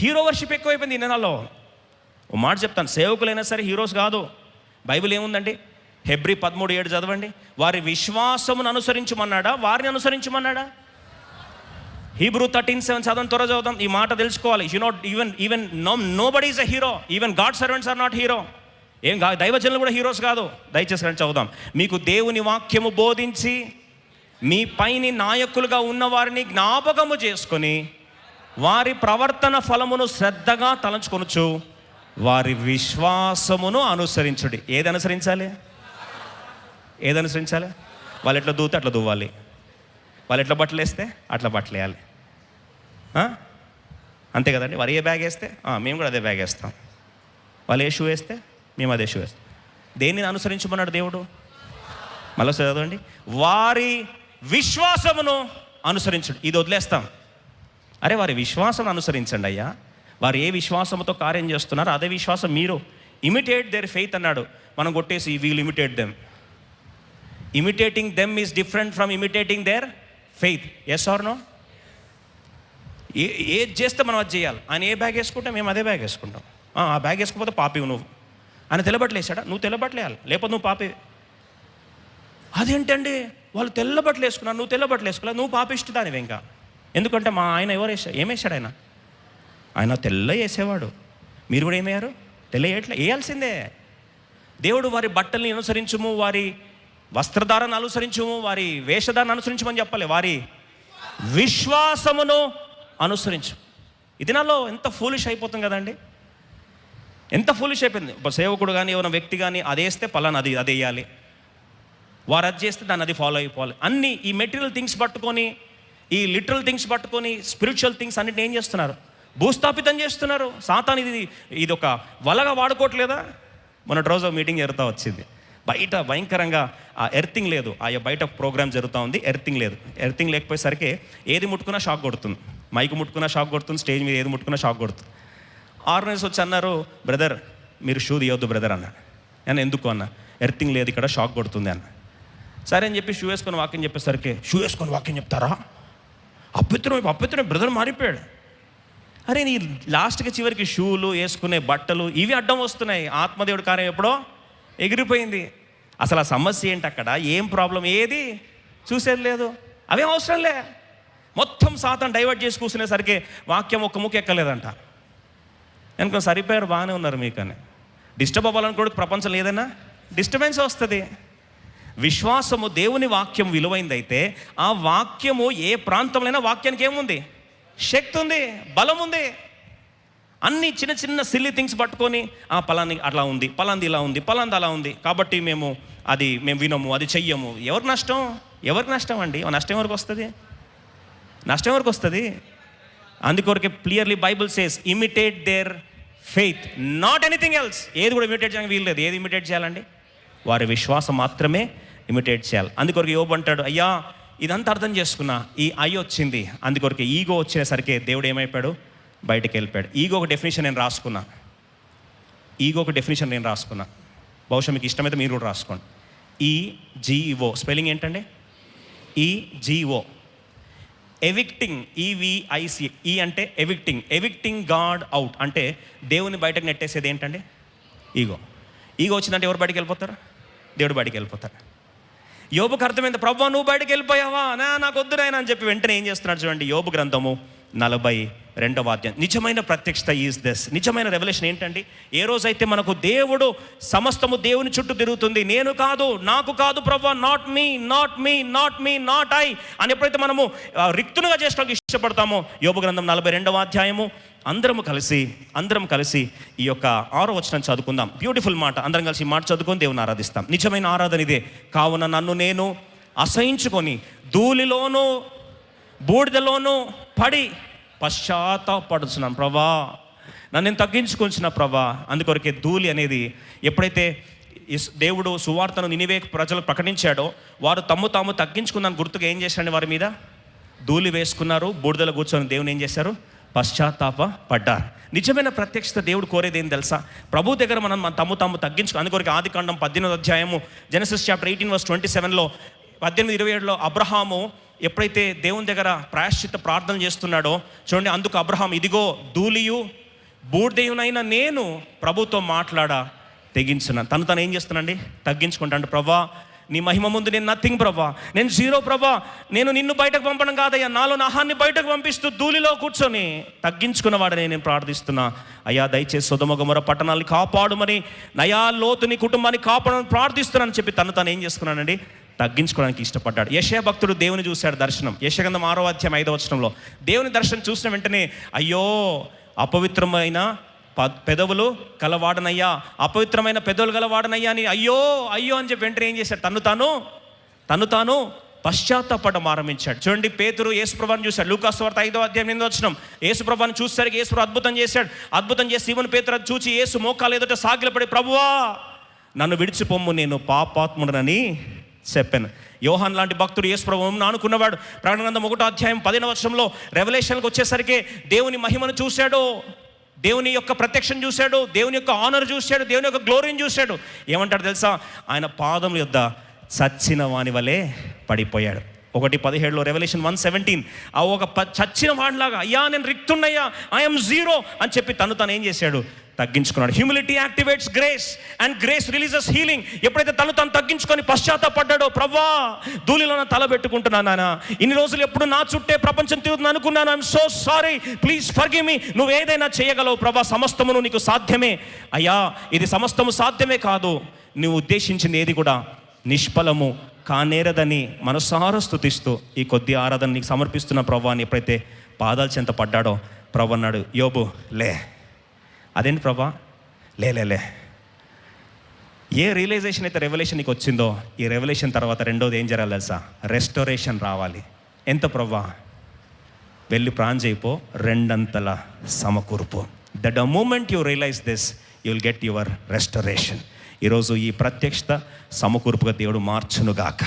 Hero worship ఎక్కువైపోయింది ఈ నెలలో. ఓ మాట చెప్తాను, సేవకులైనా సరే హీరోస్ కాదు. బైబిల్ ఏముందండి? హెబ్రీ 13:7 చదవండి. వారి విశ్వాసమును అనుసరించమన్నాడా, వారిని అనుసరించమన్నాడా? హీబ్రూ 13:7 చదవండి, త్వర చదువుదాం. ఈ మాట తెలుసుకోవాలి. You not even nobody is a hero. Even God servants are not hero. ఏం దైవజనులు కూడా హీరోస్ కాదు. దయచేసి రండి చదువుదాం. మీకు దేవుని వాక్యము బోధించి మీ పైని నాయకులుగా ఉన్న వారిని జ్ఞాపకము చేసుకొని వారి ప్రవర్తన ఫలమును శ్రద్ధగా తలంచుకొనుచు వారి విశ్వాసమును అనుసరించుడి. ఏది అనుసరించాలి? వాళ్ళు ఎట్లా దూతే అట్లా దువ్వాలి. వాళ్ళు ఎట్లా బట్టలు వేస్తే అట్లా బట్టలు వేయాలి. అంతే కదండి. వారు ఏ బ్యాగ్ వేస్తే మేము కూడా అదే బ్యాగ్ వేస్తాం. వాళ్ళు ఏ షూ వేస్తే మేము అదే షూ వేస్తాం. దేనిని అనుసరించమన్నాడు దేవుడు? మళ్ళీ చదవండి. వారి విశ్వాసమును అనుసరించుడు. ఇది వదిలేస్తాం. అరే వారి విశ్వాసం అనుసరించండి అయ్యా. వారు ఏ విశ్వాసంతో కార్యం చేస్తున్నారో అదే విశ్వాసం మీరు. ఇమిటేట్ దేర్ ఫెయిత్ అన్నాడు. మనం కొట్టేసి we'll imitate them. Imitating them is different from imitating their faith. Yes or no? ఏది చేస్తే మనం అది చేయాలి. ఆయన ఏ బ్యాగ్ వేసుకుంటాం మేము అదే బ్యాగ్ వేసుకుంటాం. ఆ బ్యాగ్ వేసుకోకపోతే పాపివు నువ్వు. ఆయన తెల్లబట్టలు వేసాడా? నువ్వు తెల్లబట్టలు వేయాలి, లేకపోతే నువ్వు పాపి. అదేంటండి వాళ్ళు తెల్లబట్టలు వేసుకున్నారు, నువ్వు తెల్లబట్టలు వేసుకోవాలి, నువ్వు పాపిష్టిదానివి ఇంకా. ఎందుకంటే మా ఆయన ఎవరు ఏమేశాడు? ఆయన తెల్ల వేసేవాడు. మీరు కూడా ఏమయ్యారు? తెల్ల వేయాల్సిందే. దేవుడు వారి బట్టల్ని అనుసరించుము, వారి వస్త్రధారణ అనుసరించుము, వారి వేషధారణ అనుసరించమని చెప్పాలి. వారి విశ్వాసమును అనుసరించు. ఇది నాలో ఎంత ఫూలిష్ అయిపోతుంది కదండి. ఎంత ఫూలిష్ అయిపోయింది. ఒక సేవకుడు కానీ ఎవరైనా వ్యక్తి కానీ అది వేస్తే పలానా అది వేయాలి, వారు అది చేస్తే దాన్ని అది ఫాలో అయిపోవాలి. అన్నీ ఈ మెటీరియల్ థింగ్స్ పట్టుకొని, ఈ లిటరల్ థింగ్స్ పట్టుకొని, స్పిరిచువల్ థింగ్స్ అన్నిటిని ఏం చేస్తున్నారు? భూస్థాపితం చేస్తున్నారు. సాతాను ఇది ఒక వలగా వాడుకోవట్లేదా? మొన్నటి రోజు మీటింగ్ జరుగుతూ వచ్చింది. బయట భయంకరంగా ఆ ఎర్తింగ్ లేదు. బయట ప్రోగ్రామ్ జరుగుతూ ఉంది, ఎర్తింగ్ లేదు. ఎర్తింగ్ లేకపోయేసరికి ఏది ముట్టుకున్నా షాక్ కొడుతుంది. మైక్ ముట్టుకున్నా షాక్ కొడుతుంది, స్టేజ్ మీద ఏది ముట్టుకున్నా షాక్ కొడుతుంది. ఆర్గనైజర్స్ వచ్చి అన్నారు, బ్రదర్ మీరు షూ తీయొద్దు బ్రదర్ అన్న. నేను ఎందుకు అన్న? ఎర్తింగ్ లేదు ఇక్కడ, షాక్ కొడుతుంది అన్న. సరే అని చెప్పి షూ వేసుకొని వాక్యం చెప్పేసరికి, షూ వేసుకొని వాక్యం చెప్తారా? అప్పిత్రం బ్రదర్ మారిపోయాడు. అరే నీ లాస్ట్కి చివరికి షూలు వేసుకునే బట్టలు ఇవి అడ్డం వస్తున్నాయి. ఆత్మదేవుడి కార్యం ఎప్పుడో ఎగిరిపోయింది. అసలు ఆ సమస్య ఏంటి? అక్కడ ఏం ప్రాబ్లం ఏది చూసేది లేదు. అవేం అవసరం లే. మొత్తం సాతాను డైవర్ట్ చేసి కూర్చునేసరికి వాక్యం ఒక్క ముక్క ఎక్కలేదంట. అనుకో సరిపోయారు, బాగానే ఉన్నారు మీకని. డిస్టర్బ్ అవ్వాలనుకోవడానికి ప్రపంచం ఏదైనా డిస్టర్బెన్స్ వస్తుంది. విశ్వాసము దేవుని వాక్యం విలువైందైతే ఆ వాక్యము ఏ ప్రాంతంలో వాక్యానికి ఏముంది? శక్తి ఉంది, బలం ఉంది. అన్ని చిన్న చిన్న సిల్లీ థింగ్స్ పట్టుకొని పలాని అట్లా ఉంది, పలాంది ఇలా ఉంది, పలాంది అలా ఉంది కాబట్టి మేము వినము, అది చెయ్యము. ఎవరికి నష్టం అండి? నష్టం ఎవరికి వస్తుంది? అందుకొరకే clearly Bible says imitate their faith, not anything else. ఏది కూడా ఇమిటేట్ చేయడానికి వీల్లేదు. ఏది ఇమిటేట్ చేయాలండి? వారి విశ్వాసం మాత్రమే ఇమిటేట్ చేయాలి. అందుకొరకు యోబు అంటాడు, అయ్యా ఇదంతా అర్థం చేసుకున్నా, ఈ వచ్చింది. అందుకొరకు ఈగో వచ్చేసరికి దేవుడు ఏమైపోయాడు? బయటకు వెళ్ళిపోయాడు. ఈగోకి డెఫినేషన్ నేను రాసుకున్నా. బహుశా మీకు ఇష్టమైతే మీరు కూడా రాసుకోండి. EGO స్పెల్లింగ్ ఏంటండి? EGO ఎవిక్టింగ్. EVIC. ఈ అంటే ఎవిక్టింగ్ గాడ్ అవుట్ అంటే దేవుని బయటకు నెట్టేసేది ఏంటండి? ఈగో వచ్చిందంటే ఎవరు బయటకు వెళ్ళిపోతారు? దేవుడు బయటకు వెళ్ళిపోతారు. యోబుకు అర్థమైంది, ప్రభువా నువ్వు బయటకు వెళ్ళిపోయావా, నాకు వద్దు నాయనా అని చెప్పి వెంటనే ఏం చేస్తున్నాడు చూడండి. యోబు గ్రంథము 42వ అధ్యాయం. నిజమైన ప్రత్యక్షత ఈజ్ దిస్. నిజమైన రెవల్యూషన్ ఏంటండి? ఏ రోజైతే మనకు దేవుడు సమస్తము దేవుని చుట్టూ తిరుగుతుంది, నేను కాదు, నాకు కాదు ప్రభువా, నాట్ మీ ఐ అని ఎప్పుడైతే మనము రిక్తునుగా చేసుకోవడానికి ఇష్టపడతామో, యోబు గ్రంథం 42వ అధ్యాయము అందరం కలిసి ఈ యొక్క 6వ వచనం చదువుకుందాం. బ్యూటిఫుల్ మాట. అందరం కలిసి మాట చదువుకొని దేవుని ఆరాధిస్తాం. నిజమైన ఆరాధన ఇదే. కావున నన్ను నేను అసహించుకొని ధూళిలోనూ బూడిదలోనూ పడి పశ్చాత్తాపడుచున్నాను ప్రభా, నన్ను నేను తగ్గించుకొంచిన ప్రభా. అందుకొరకే ధూళి అనేది ఎప్పుడైతే దేవుడు సువార్తను నినివే ప్రజలకు ప్రకటించాడో వారు తాము తగ్గించుకున్నాను గుర్తుగా ఏం చేశాడు? వారి మీద ధూళి వేసుకున్నారు, బూడిదలో కూర్చొని దేవుని ఏం చేశారు? పడ్డారు. నిజమైన ప్రత్యక్షత దేవుడు కోరేది ఏం తెలుసా? ప్రభు దగ్గర మనం తాము తగ్గించుకో. అందుకొరకు ఆదికాండం 18వ అధ్యాయము, జెనసిస్ చాప్టర్ 18 verse 27లో 18:27లో అబ్రహాము ఎప్పుడైతే దేవుని దగ్గర ప్రాయశ్చిత్త ప్రార్థన చేస్తున్నాడో చూడండి, అందుకు అబ్రహాం, ఇదిగో ధూళియు బూడిదయునైన నేను ప్రభుతో మాట్లాడా తెగించున్నాను. తను ఏం చేస్తున్నానండి, తగ్గించుకుంటాను. ప్రభా, నీ మహిమ ముందు నేను నథింగ్ ప్రభా, నేను జీరో ప్రభా, నేను నిన్ను బయటకు పంపడం కాదయ్యా, నాలో నాహాన్ని బయటకు పంపిస్తూ ధూళిలో కూర్చొని తగ్గించుకున్నవాడని నేను ప్రార్థిస్తున్నా. అయ్యా దయచేసి సొదొమ గొమొర్రా పట్టణాన్ని కాపాడుమని, నయా లోతుని కుటుంబాన్ని కాపాడమని ప్రార్థిస్తున్నానని చెప్పి తను ఏం చేసుకున్నానండి, తగ్గించుకోవడానికి ఇష్టపడ్డాడు. యెషయా భక్తుడు దేవుని చూశాడు దర్శనం. యెషయా గ్రంథం 6వ అధ్యాయం 5వ వచనంలో దేవుని దర్శనం చూసిన వెంటనే, అయ్యో అపవిత్రమైన పెదవులు కలవాడనయ్యా, అపవిత్రమైన పెదవులు గలవాడనయ్యా అని అయ్యో అయ్యో అని చెప్పి వెంటనే ఏం చేశాడు, తను తాను పశ్చాత్తాపడడం ఆరంభించాడు. చూడండి, పేతురు యేసుప్రభుని చూశాడు. లూకా సువార్త 5వ అధ్యాయం 8వ వచనం, యేసుప్రభుని చూసేసరికి యేసుప్రభు అద్భుతం చేశాడు. అద్భుతం చేసి సీమోను పేతురు అది చూసి యేసు మోకాలు ఎదుట సాగిలపడి, ప్రభువా నన్ను విడిచిపొమ్ము, నేను పాపాత్ముడనని చెప్పాను. యోహాన్ లాంటి భక్తుడు యేసుప్రభువును ఆనుకున్నవాడు. ప్రకటన గ్రంథం 1వ అధ్యాయం 15వ వచనంలో రెవల్యూషన్కి వచ్చేసరికి దేవుని మహిమను చూశాడు, దేవుని యొక్క ప్రత్యక్షం చూశాడు, దేవుని యొక్క ఆనర్ చూశాడు, దేవుని యొక్క గ్లోరీని చూశాడు. ఏమంటాడు తెలుసా, ఆయన పాదం యొద్ద చచ్చిన వాని వలె పడిపోయాడు. 1:17 రెవల్యూషన్ 1:17 ఆ ఒక చచ్చిన వాడిలాగా, అయ్యా నేను రిక్తున్నయ్యా, ఐఎమ్ జీరో అని చెప్పి తను ఏం చేశాడు, తగ్గించుకున్నాడు. Humility activates grace and grace releases healing. ఎప్పుడైతే తను తగ్గించుకొని పశ్చాత్తాపడ్డాడో, ప్రవ్వా ధూళిలో నా తల పెట్టుకుంటున్నాను నాన్న, ఇన్ని రోజులు ఎప్పుడు నా చుట్టే ప్రపంచం తిరుగుతుంది అనుకున్నాను, I'm so sorry, please forgive me, నువ్వు ఏదైనా చేయగలవు ప్రభా, సమస్తమును నీకు సాధ్యమే అయ్యా, ఇది సమస్తము సాధ్యమే కాదు, నువ్వు ఉద్దేశించింది ఏది కూడా నిష్ఫలము కానేరదని మనసారా స్తుతిస్తూ ఈ కొద్ది ఆరాధన నీకు సమర్పిస్తున్న ప్రభా అని ఎప్పుడైతే పాదాల చెంత పడ్డాడో, ప్రభు అన్నాడు, యోబు లే. అదేంటి ప్రభా, లే. ఏ రియలైజేషన్ అయితే రెవల్యూషన్ నీకు వచ్చిందో, ఈ రెవల్యూషన్ తర్వాత రెండోది ఏం జరగాలి తెలుసా, రెస్టోరేషన్ రావాలి. ఎంత ప్రభా, వెళ్ళి ప్రాణం చేయిపో, రెండంతల సమకూర్పు. The moment you realise this, you will get your restoration. ఈరోజు ఈ ప్రత్యక్షత సమకూర్పుగా దేవుడు మార్చునుగాక.